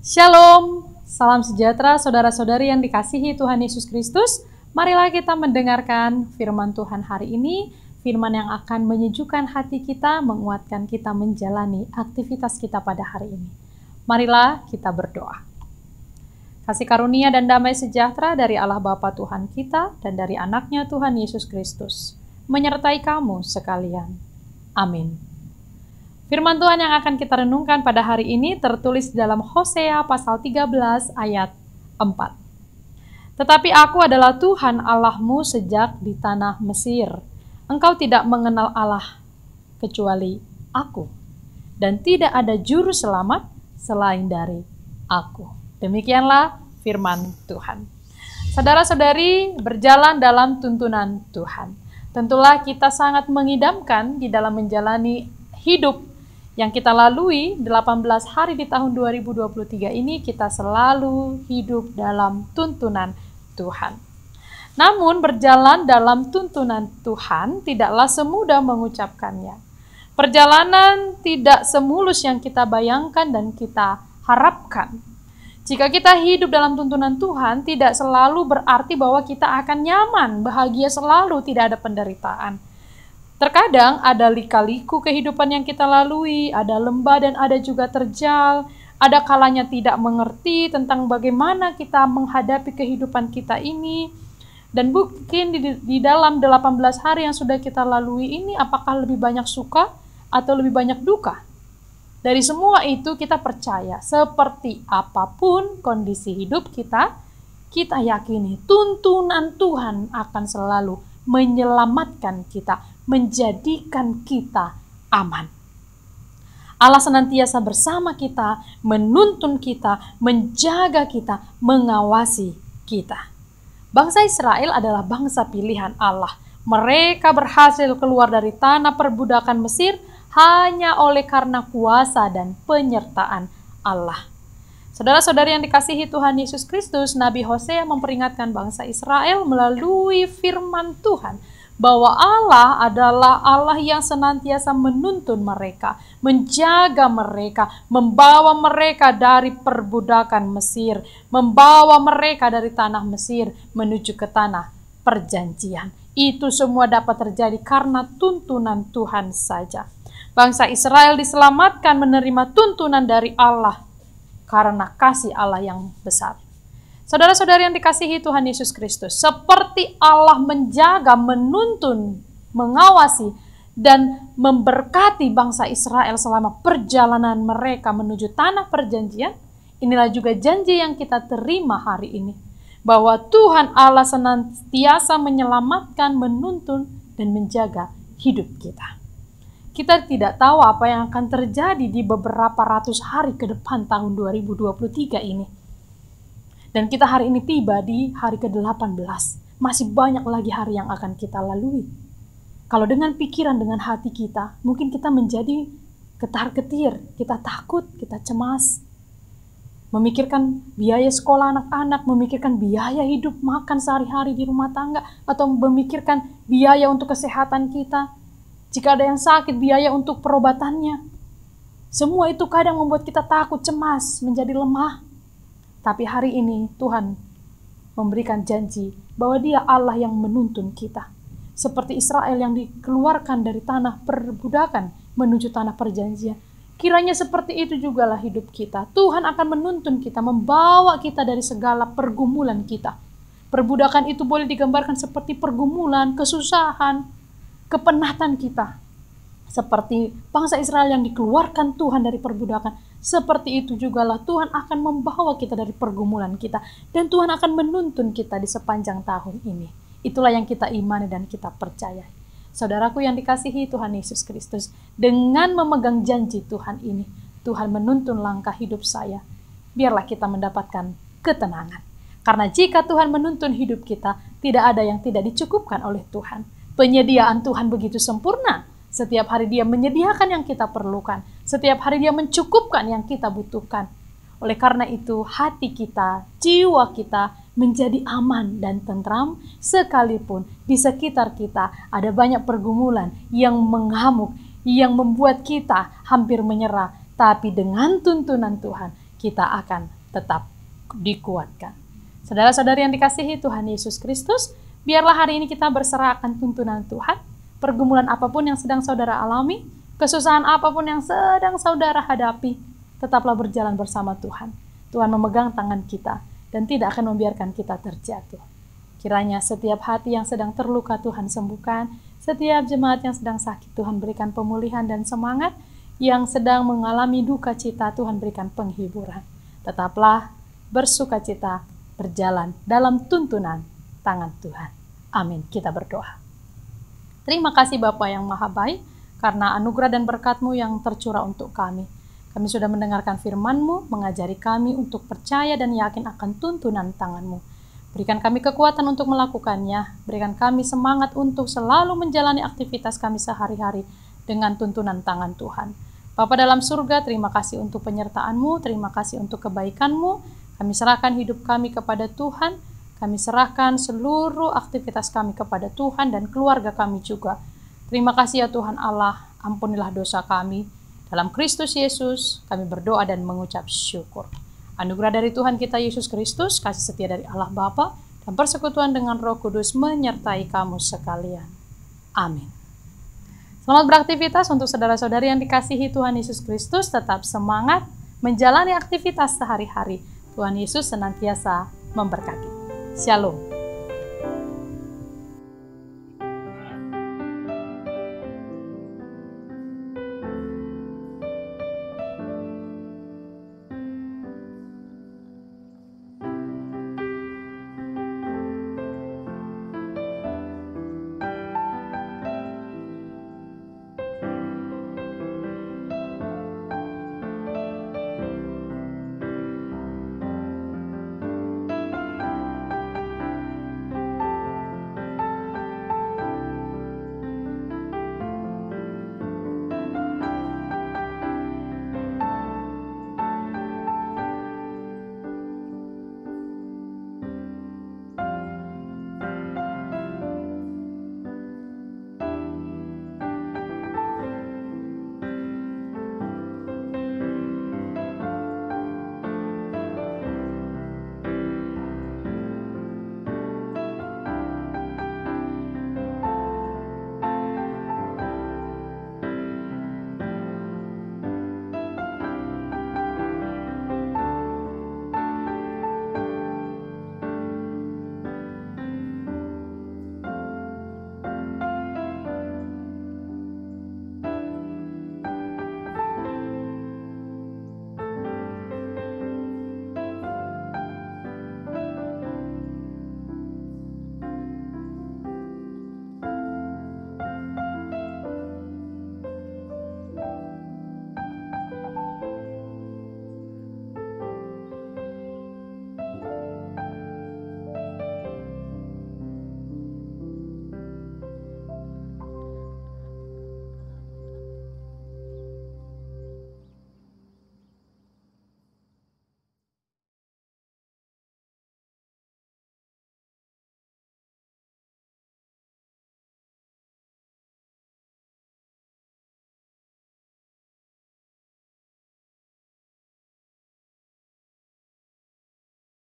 Shalom, salam sejahtera saudara-saudari yang dikasihi Tuhan Yesus Kristus. Marilah kita mendengarkan firman Tuhan hari ini, firman yang akan menyejukkan hati kita, menguatkan kita menjalani aktivitas kita pada hari ini. Marilah kita berdoa. Kasih karunia dan damai sejahtera dari Allah Bapa Tuhan kita dan dari anaknya Tuhan Yesus Kristus menyertai kamu sekalian. Amin. Firman Tuhan yang akan kita renungkan pada hari ini tertulis dalam Hosea pasal 13 ayat 4. Tetapi aku adalah Tuhan Allahmu sejak di tanah Mesir. Engkau tidak mengenal Allah kecuali aku. Dan tidak ada juru selamat selain dari aku. Demikianlah firman Tuhan. Saudara-saudari, berjalan dalam tuntunan Tuhan. Tentulah kita sangat mengidamkan di dalam menjalani hidup yang kita lalui 18 hari di tahun 2023 ini, kita selalu hidup dalam tuntunan Tuhan. Namun berjalan dalam tuntunan Tuhan tidaklah semudah mengucapkannya. Perjalanan tidak semulus yang kita bayangkan dan kita harapkan. Jika kita hidup dalam tuntunan Tuhan, tidak selalu berarti bahwa kita akan nyaman, bahagia selalu, tidak ada penderitaan. Terkadang ada lika-liku kehidupan yang kita lalui, ada lembah dan ada juga terjal, ada kalanya tidak mengerti tentang bagaimana kita menghadapi kehidupan kita ini. Dan mungkin di dalam 18 hari yang sudah kita lalui ini, apakah lebih banyak suka atau lebih banyak duka? Dari semua itu kita percaya, seperti apapun kondisi hidup kita, kita yakini tuntunan Tuhan akan selalu menyelamatkan kita, menjadikan kita aman. Allah senantiasa bersama kita, menuntun kita, menjaga kita, mengawasi kita. Bangsa Israel adalah bangsa pilihan Allah. Mereka berhasil keluar dari tanah perbudakan Mesir hanya oleh karena kuasa dan penyertaan Allah. Saudara-saudari yang dikasihi Tuhan Yesus Kristus, Nabi Hosea memperingatkan bangsa Israel melalui firman Tuhan bahwa Allah adalah Allah yang senantiasa menuntun mereka, menjaga mereka, membawa mereka dari perbudakan Mesir, membawa mereka dari tanah Mesir menuju ke tanah perjanjian. Itu semua dapat terjadi karena tuntunan Tuhan saja. Bangsa Israel diselamatkan menerima tuntunan dari Allah karena kasih Allah yang besar. Saudara-saudari yang dikasihi Tuhan Yesus Kristus, seperti Allah menjaga, menuntun, mengawasi, dan memberkati bangsa Israel selama perjalanan mereka menuju tanah perjanjian, inilah juga janji yang kita terima hari ini, bahwa Tuhan Allah senantiasa menyelamatkan, menuntun, dan menjaga hidup kita. Kita tidak tahu apa yang akan terjadi di beberapa ratus hari ke depan tahun 2023 ini. Dan kita hari ini tiba di hari ke-18. Masih banyak lagi hari yang akan kita lalui. Kalau dengan pikiran, dengan hati kita, mungkin kita menjadi ketar-ketir, kita takut, kita cemas. Memikirkan biaya sekolah anak-anak, memikirkan biaya hidup, makan sehari-hari di rumah tangga, atau memikirkan biaya untuk kesehatan kita. Jika ada yang sakit, biaya untuk perobatannya. Semua itu kadang membuat kita takut, cemas, menjadi lemah. Tapi hari ini Tuhan memberikan janji bahwa Dia Allah yang menuntun kita. Seperti Israel yang dikeluarkan dari tanah perbudakan menuju tanah perjanjian. Kiranya seperti itu jugalah hidup kita. Tuhan akan menuntun kita, membawa kita dari segala pergumulan kita. Perbudakan itu boleh digambarkan seperti pergumulan, kesusahan, kepenatan kita. Seperti bangsa Israel yang dikeluarkan Tuhan dari perbudakan, seperti itu jugalah Tuhan akan membawa kita dari pergumulan kita, dan Tuhan akan menuntun kita di sepanjang tahun ini. Itulah yang kita imani dan kita percaya. Saudaraku yang dikasihi Tuhan Yesus Kristus, dengan memegang janji Tuhan ini, Tuhan menuntun langkah hidup saya. Biarlah kita mendapatkan ketenangan. Karena jika Tuhan menuntun hidup kita, tidak ada yang tidak dicukupkan oleh Tuhan. Penyediaan Tuhan begitu sempurna. Setiap hari Dia menyediakan yang kita perlukan. Setiap hari Dia mencukupkan yang kita butuhkan. Oleh karena itu, hati kita, jiwa kita menjadi aman dan tentram, sekalipun di sekitar kita ada banyak pergumulan yang mengamuk, yang membuat kita hampir menyerah. Tapi dengan tuntunan Tuhan, kita akan tetap dikuatkan. Saudara-saudari yang dikasihi Tuhan Yesus Kristus, biarlah hari ini kita berserah akan tuntunan Tuhan. Pergumulan apapun yang sedang saudara alami, kesusahan apapun yang sedang saudara hadapi, tetaplah berjalan bersama Tuhan. Tuhan memegang tangan kita dan tidak akan membiarkan kita terjatuh. Kiranya setiap hati yang sedang terluka Tuhan sembuhkan, setiap jemaat yang sedang sakit Tuhan berikan pemulihan dan semangat, yang sedang mengalami duka cita Tuhan berikan penghiburan. Tetaplah bersukacita berjalan dalam tuntunan tangan Tuhan. Amin. Kita berdoa. Terima kasih Bapa yang Maha Baik, karena anugerah dan berkat-Mu yang tercurah untuk kami. Kami sudah mendengarkan firman-Mu, mengajari kami untuk percaya dan yakin akan tuntunan tangan-Mu. Berikan kami kekuatan untuk melakukannya, berikan kami semangat untuk selalu menjalani aktivitas kami sehari-hari dengan tuntunan tangan Tuhan. Bapa dalam surga, terima kasih untuk penyertaan-Mu, terima kasih untuk kebaikan-Mu. Kami serahkan hidup kami kepada Tuhan, kami serahkan seluruh aktivitas kami kepada Tuhan dan keluarga kami juga. Terima kasih ya Tuhan Allah, ampunilah dosa kami. Dalam Kristus Yesus, kami berdoa dan mengucap syukur. Anugerah dari Tuhan kita Yesus Kristus, kasih setia dari Allah Bapa, dan persekutuan dengan Roh Kudus menyertai kamu sekalian. Amin. Selamat beraktivitas untuk saudara-saudari yang dikasihi Tuhan Yesus Kristus. Tetap semangat menjalani aktivitas sehari-hari. Tuhan Yesus senantiasa memberkati. Shalom.